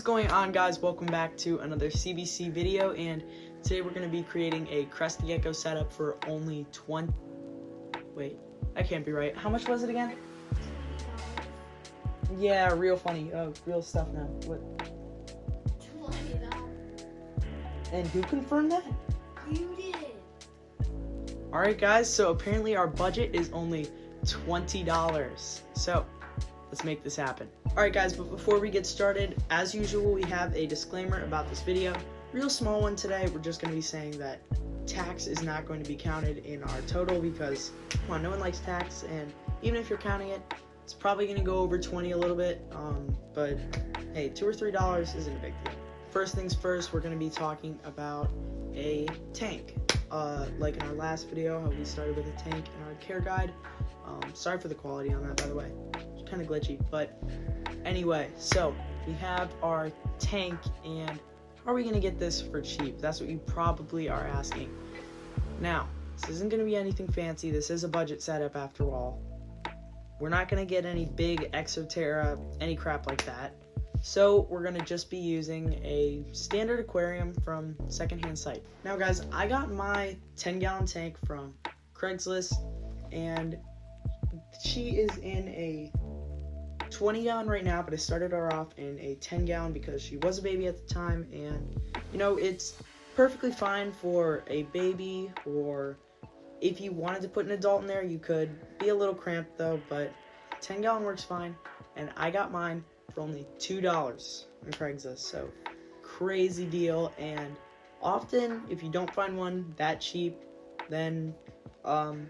is going on, guys? Welcome back to another CBC video, and today we're going to be creating a Crested Gecko setup for only 20... Wait, that can't be right. How much was it again? Yeah, real funny. Oh, real stuff now. What? $20. And who confirmed that? You did. Alright, guys, so apparently our budget is only $20. So, let's make this happen. Alright, guys, but before we get started, as usual, we have a disclaimer about this video. Real small one today. We're just going to be saying that tax is not going to be counted in our total because, come on, no one likes tax, and even if you're counting it, it's probably going to go over 20 a little bit, but hey, $2 or $3 isn't a big deal. First things first, we're going to be talking about a tank. Like in our last video, how we started with a tank in our care guide. Sorry for the quality on that, by the way. It's kind of glitchy, but anyway, so we have our tank, and how are we going to get this for cheap? That's what you probably are asking. Now, this isn't going to be anything fancy. This is a budget setup after all. We're not going to get any big Exoterra, any crap like that. So we're going to just be using a standard aquarium from secondhand site. Now, guys, I got my 10-gallon tank from Craigslist, and she is in a 20-gallon right now, but I started her off in a 10-gallon because she was a baby at the time, and, you know, it's perfectly fine for a baby, or if you wanted to put an adult in there, you could. Be a little cramped, though, but 10-gallon works fine, and I got mine for only $2 on Craigslist, so crazy deal. And often, if you don't find one that cheap, then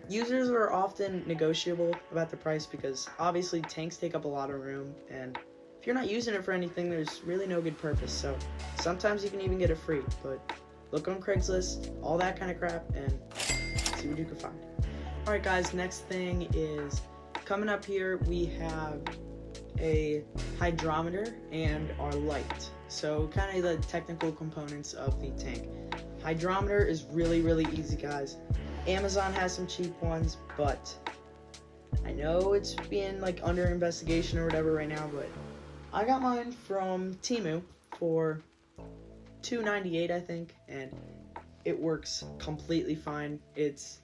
users are often negotiable about the price because obviously tanks take up a lot of room, and if you're not using it for anything, there's really no good purpose. So sometimes you can even get it free, but look on Craigslist, all that kind of crap, and see what you can find. Alright, guys, next thing is coming up here. We have a hydrometer and our light, so kind of the technical components of the tank. Hydrometer is really easy, guys. Amazon has some cheap ones, but I know it's being like under investigation or whatever right now, but I got mine from Temu for $2.98, I think, and it works completely fine. It's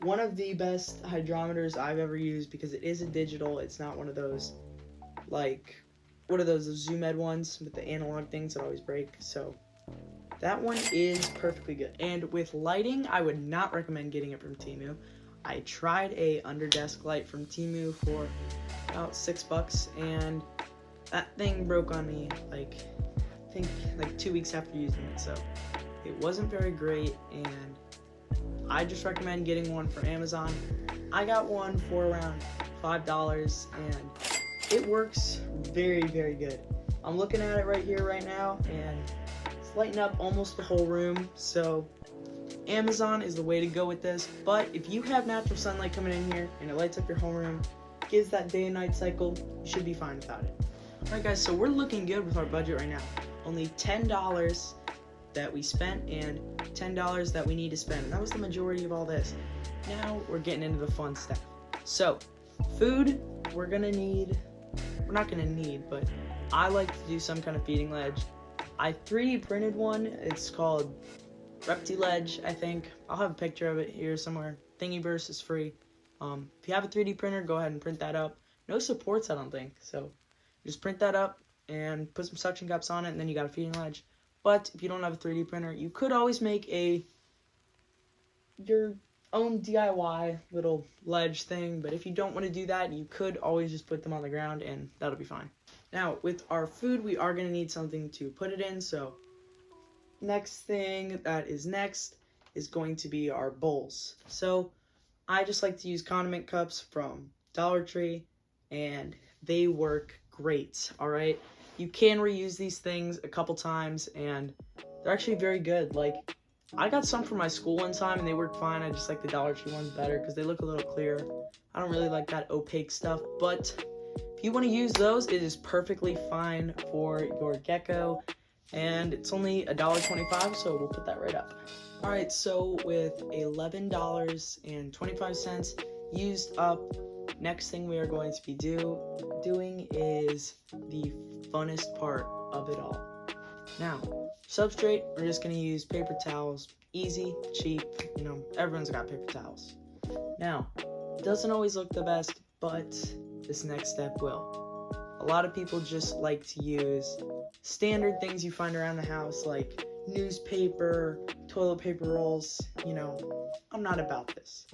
one of the best hydrometers I've ever used because it is a digital. It's not one of those, like, what are those Zoom Ed ones with the analog things that always break. So that one is perfectly good. And with lighting, I would not recommend getting it from Temu. I tried a under desk light from Temu for about $6, and that thing broke on me like, I think like 2 weeks after using it. So it wasn't very great, and I just recommend getting one from Amazon. I got one for around $5, and it works very good. I'm looking at it right here right now, and it's lighting up almost the whole room. So Amazon is the way to go with this. But if you have natural sunlight coming in here and it lights up your whole room, gives that day and night cycle, you should be fine without it. Alright, guys, so we're looking good with our budget right now. Only $10 that we spent and $10 that we need to spend, and that was the majority of all this. Now we're getting into the fun stuff. So food, we're not gonna need, but I like to do some kind of feeding ledge. I 3D printed one. It's called Reptiledge, I think. I'll have a picture of it here somewhere. Thingiverse is free. If you have a 3D printer, go ahead and print that up. No supports, I don't think, so just print that up and put some suction cups on it, and then you got a feeding ledge. But if you don't have a 3D printer, you could always make your own DIY little ledge thing. But if you don't want to do that, you could always just put them on the ground, and that'll be fine. Now, with our food, we are going to need something to put it in. So next thing that is next is going to be our bowls. So I just like to use condiment cups from Dollar Tree, and they work great. All right. You can reuse these things a couple times, and they're actually very good. Like, I got some from my school one time, and they work fine. I just like the Dollar Tree ones better because they look a little clearer. I don't really like that opaque stuff, but if you want to use those, it is perfectly fine for your gecko, and it's only $1.25, so we'll put that right up. All right, so with $11.25 used up, next thing we are going to be doing is the funnest part of it all. Now, substrate, we're just going to use paper towels. Easy, cheap, everyone's got paper towels. Now, it doesn't always look the best, but this next step will. A lot of people just like to use standard things you find around the house, like newspaper, toilet paper rolls. I'm not about this.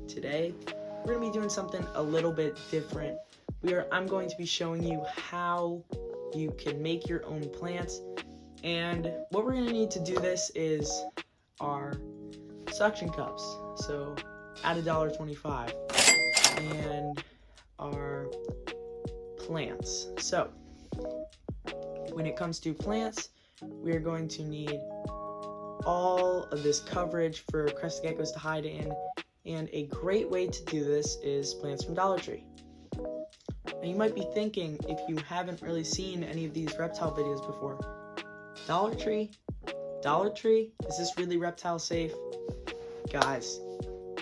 Today, we're going to be doing something a little bit different. I'm going to be showing you how you can make your own plants. And what we're going to need to do this is our suction cups. So at $1.25. And our plants. So when it comes to plants, we're going to need all of this coverage for crested geckos to hide in, and a great way to do this is plants from Dollar Tree. Now you might be thinking, if you haven't really seen any of these reptile videos before, Dollar Tree, is this really reptile safe? Guys,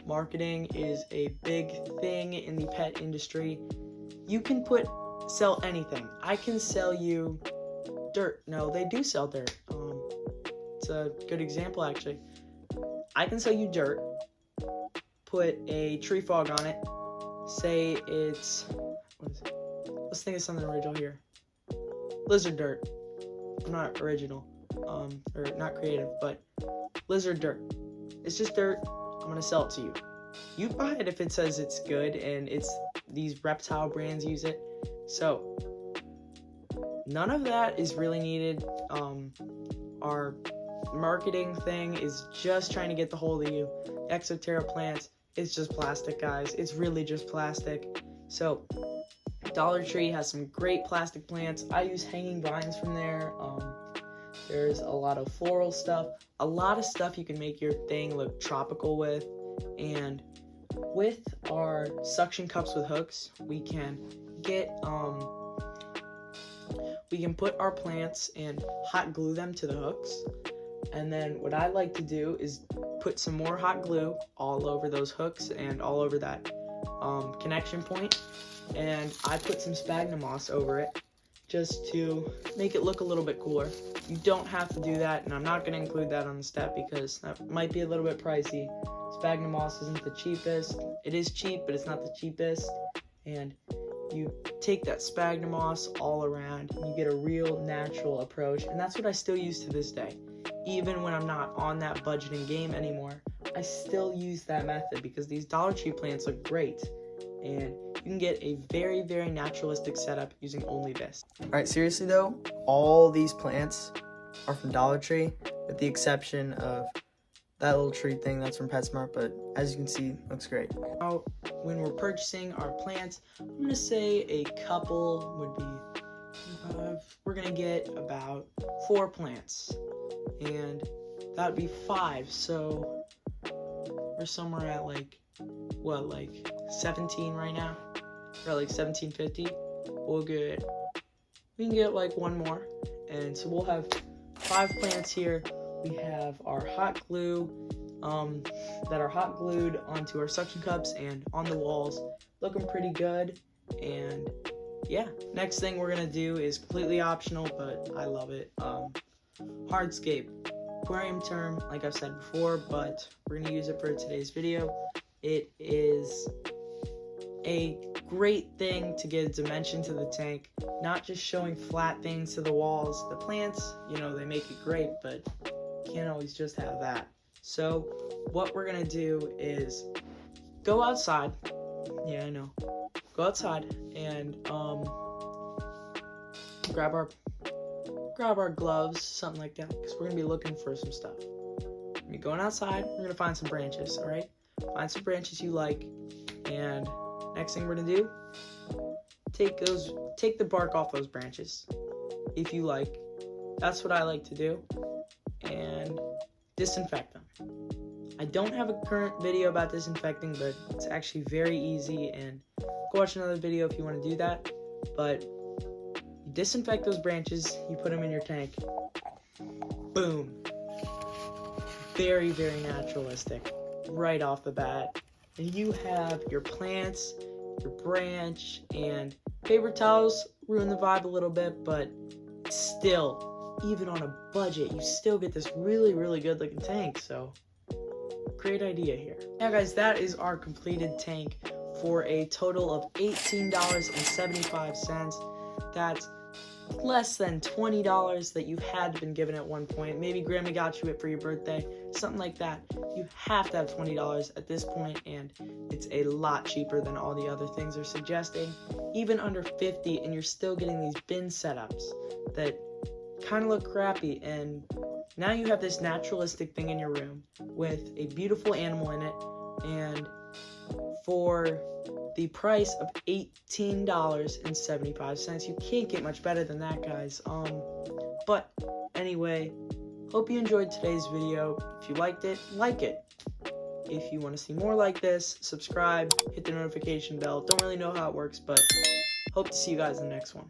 marketing is a big thing in the pet industry. You can sell anything. I can sell you dirt. No, they do sell dirt. It's a good example, actually. I can sell you dirt, put a tree frog on it, say it's, what is it? Let's think of something original here. Lizard dirt. I'm not original, or not creative, but lizard dirt. It's just dirt. I'm gonna sell it to you. You buy it if it says it's good and these reptile brands use it. So none of that is really needed. Our marketing thing is just trying to get the hold of you. Exoterra plants, it's just plastic, guys. It's really just plastic. So Dollar Tree has some great plastic plants. I use hanging vines from there. There's a lot of floral stuff, a lot of stuff you can make your thing look tropical with. And with our suction cups with hooks, we can put our plants and hot glue them to the hooks. And then what I like to do is put some more hot glue all over those hooks and all over that connection point. And I put some sphagnum moss over it just to make it look a little bit cooler. You don't have to do that, and I'm not going to include that on the step because that might be a little bit pricey. Sphagnum moss isn't the cheapest. It is cheap, but it's not the cheapest. And you take that sphagnum moss all around, and you get a real natural approach. And that's what I still use to this day. Even when I'm not on that budgeting game anymore, I still use that method because these Dollar Tree plants look great. And you can get a very, very naturalistic setup using only this. Alright, seriously though, all these plants are from Dollar Tree, with the exception of that little tree thing that's from PetSmart, but as you can see, looks great. Now, when we're purchasing our plants, I'm going to say a couple would be, we're going to get about 4 plants, and that would be 5, so we're somewhere at like 17 right now? Or like 1750? Well, good. We can get like 1 more, and so we'll have 5 plants here. We have our hot glue that are hot glued onto our suction cups and on the walls, looking pretty good. And yeah, next thing we're gonna do is completely optional, but I love it. Hardscape, aquarium term, like I've said before, but we're gonna use it for today's video. It is a great thing to get a dimension to the tank, not just showing flat things to the walls. The plants, they make it great, but you can't always just have that. So what we're gonna do is go outside. Yeah, I know. Go outside and grab our gloves, something like that, because we're gonna be looking for some stuff. We're gonna be going outside. We're gonna find some branches. All right, find some branches you like, and next thing we're gonna do, take the bark off those branches if you like. That's what I like to do, and disinfect them. I don't have a current video about disinfecting, but it's actually very easy, and go watch another video if you want to do that. But you disinfect those branches, you put them in your tank. Boom. Very, very naturalistic right off the bat. And you have your plants, your branch, and paper towels ruin the vibe a little bit, but But still, even on a budget, you still get this really, really good looking tank. So, great idea here. Now guys, that is our completed tank for a total of $18.75. That's less than $20 that you had been given at one point. Maybe Grandma got you it for your birthday, something like that. You have to have $20 at this point, and it's a lot cheaper than all the other things they're suggesting. Even under $50, and you're still getting these bin setups that kind of look crappy. And now you have this naturalistic thing in your room with a beautiful animal in it, and for the price of $18.75. You can't get much better than that, guys. But anyway, hope you enjoyed today's video. If you liked it, like it. If you want to see more like this, subscribe, hit the notification bell. Don't really know how it works, but hope to see you guys in the next one.